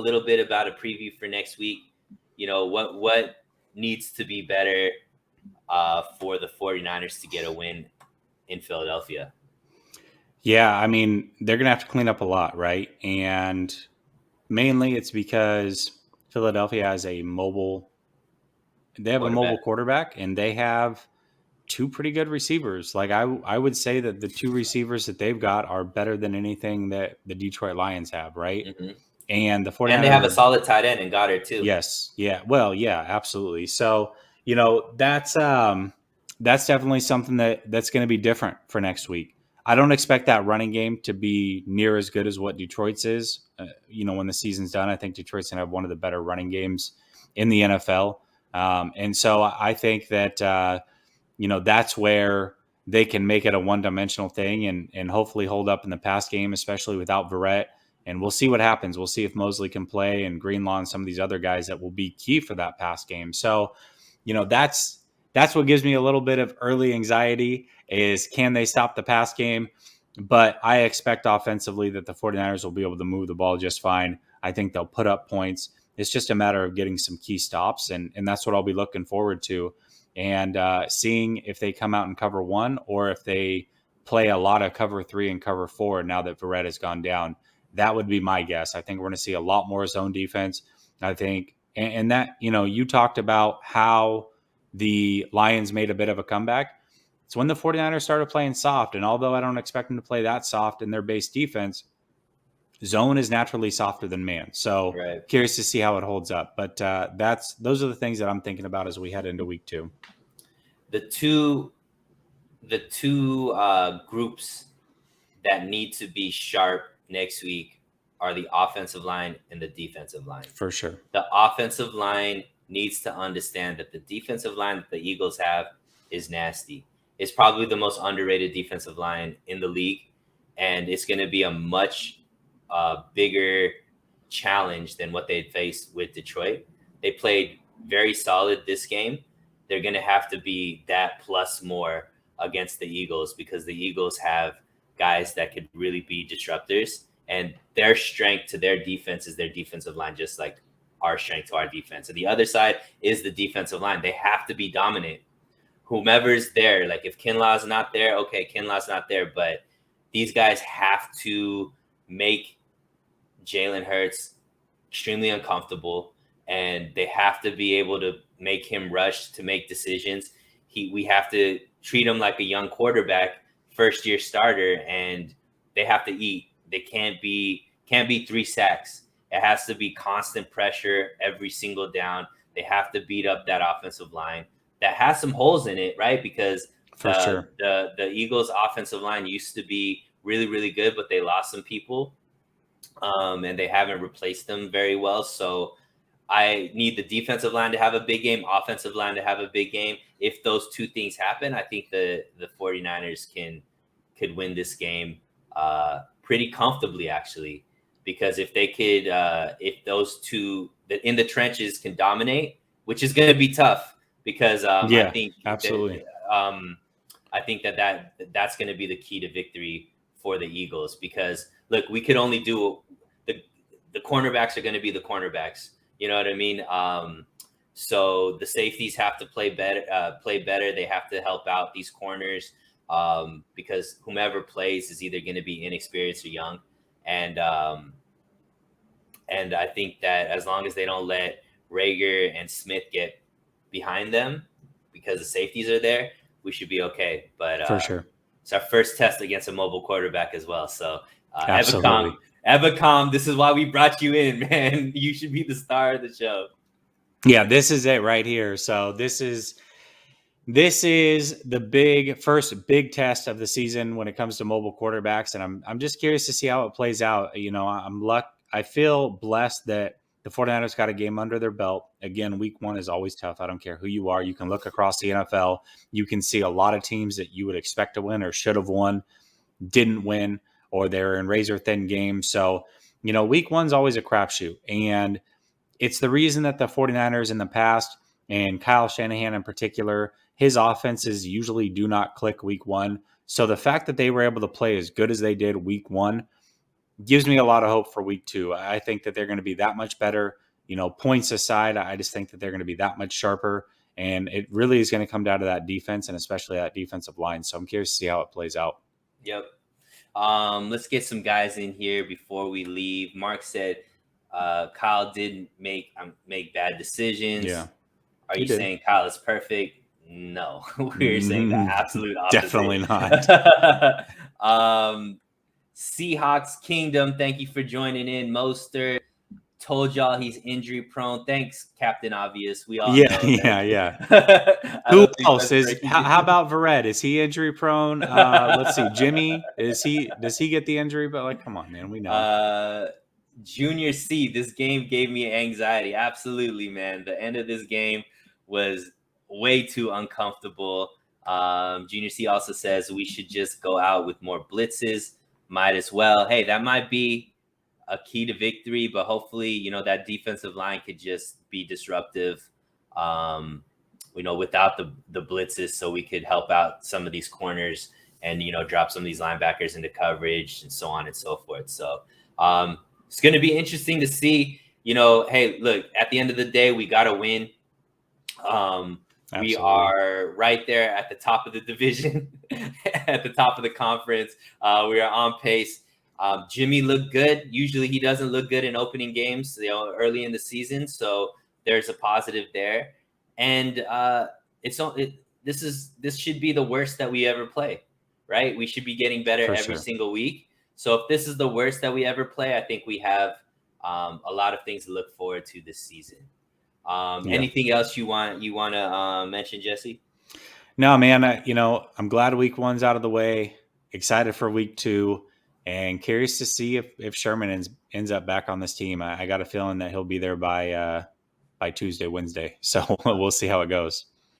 little bit about a preview for next week. What needs to be better for the 49ers to get a win in Philadelphia? Yeah, I mean, they're going to have to clean up a lot, right? And mainly it's because Philadelphia has a mobile quarterback, and they have two pretty good receivers. Like I would say that the two receivers that they've got are better than anything that the Detroit Lions have, right? Mm-hmm. And the 49ers, and they have a solid tight end in Goddard too. Yes. Yeah. Well, yeah, absolutely. So, that's definitely something that's going to be different for next week. I don't expect that running game to be near as good as what Detroit's is. When the season's done, I think Detroit's going to have one of the better running games in the NFL. And so I think that, that's where they can make it a one-dimensional thing and hopefully hold up in the pass game, especially without Verrett. And we'll see what happens. We'll see if Mosley can play and Greenlaw and some of these other guys that will be key for that pass game. So, that's what gives me a little bit of early anxiety is can they stop the pass game? But I expect offensively that the 49ers will be able to move the ball just fine. I think they'll put up points. It's just a matter of getting some key stops, and that's what I'll be looking forward to. And seeing if they come out and cover one or if they play a lot of cover 3 and cover 4 now that Verrett has gone down. That would be my guess. I think we're going to see a lot more zone defense. I think, and that, you talked about how the Lions made a bit of a comeback. It's when the 49ers started playing soft. And although I don't expect them to play that soft in their base defense, zone is naturally softer than man. So Curious to see how it holds up. But those are the things that I'm thinking about as we head into week 2. The two groups that need to be sharp next week are the offensive line and the defensive line. For sure. The offensive line needs to understand that the defensive line that the Eagles have is nasty. It's probably the most underrated defensive line in the league, and it's going to be a much bigger challenge than what they faced with Detroit. They played very solid this game. They're going to have to be that plus more against the Eagles because the Eagles have guys that could really be disruptors, and their strength to their defense is their defensive line, just like our strength to our defense. And the other side is the defensive line. They have to be dominant. Whomever's there, like if Kinlaw's not there, okay, Kinlaw's not there, but these guys have to make Jalen Hurts extremely uncomfortable, and they have to be able to make him rush to make decisions. We have to treat him like a young quarterback, first-year starter, and they have to eat. They can't be 3 sacks. It has to be constant pressure every single down. They have to beat up that offensive line that has some holes in it, right? Because the Eagles' offensive line used to be really, really good, but they lost some people, and they haven't replaced them very well. So I need the defensive line to have a big game, offensive line to have a big game. If those two things happen, I think the 49ers could win this game pretty comfortably, actually, because if they could, if those two in the trenches can dominate, which is going to be tough because I think absolutely. I think that's going to be the key to victory for the Eagles because look, we could only do the cornerbacks are going to be the cornerbacks. You know what I mean? So the safeties have to play better. They have to help out these corners because whomever plays is either going to be inexperienced or young. And I think that as long as they don't let Reagor and Smith get behind them because the safeties are there, we should be okay. But for sure, it's our first test against a mobile quarterback as well. So absolutely. Evacom, this is why we brought you in, man. You should be the star of the show. Yeah, this is it right here. So this is the first big test of the season when it comes to mobile quarterbacks, and I'm just curious to see how it plays out. I feel blessed that the 49ers got a game under their belt. Again, week 1 is always tough. I don't care who you are. You can look across the NFL. You can see a lot of teams that you would expect to win or should have won, didn't win, or they're in razor-thin games. So, week 1's always a crapshoot. And it's the reason that the 49ers in the past, and Kyle Shanahan in particular, his offenses usually do not click week 1. So the fact that they were able to play as good as they did week 1 gives me a lot of hope for week 2. I think that they're going to be that much better. Points aside, I just think that they're going to be that much sharper. And it really is going to come down to that defense and especially that defensive line. So I'm curious to see how it plays out. Yep. Let's get some guys in here before we leave. Mark said Kyle didn't make bad decisions. Yeah. Are you saying Kyle is perfect? No, we're saying the absolute opposite. Definitely not. Seahawks Kingdom, thank you for joining in. Mostert told y'all he's injury prone. Thanks, Captain Obvious. We all know that. Who else is? How about Vered? Is he injury prone? Let's see. Jimmy, does he get the injury? But like, come on, man, we know. Junior C, this game gave me anxiety. Absolutely, man. The end of this game was way too uncomfortable. Junior C also says we should just go out with more blitzes. Might as well. Hey, that might be a key to victory, but hopefully, that defensive line could just be disruptive, without the blitzes, so we could help out some of these corners and, drop some of these linebackers into coverage and so on and so forth. So it's going to be interesting to see, hey, look, at the end of the day, we got to win. We are right there at the top of the division, at the top of the conference. We are on pace. Jimmy looked good. Usually he doesn't look good in opening games, early in the season. So there's a positive there. And this should be the worst that we ever play, right? We should be getting better every single week. So if this is the worst that we ever play, I think we have a lot of things to look forward to this season. Anything else you want to mention, Jesse? No, man. I'm glad week 1's out of the way. Excited for week 2, and curious to see if Sherman ends up back on this team. I got a feeling that he'll be there by Tuesday, Wednesday. So we'll see how it goes.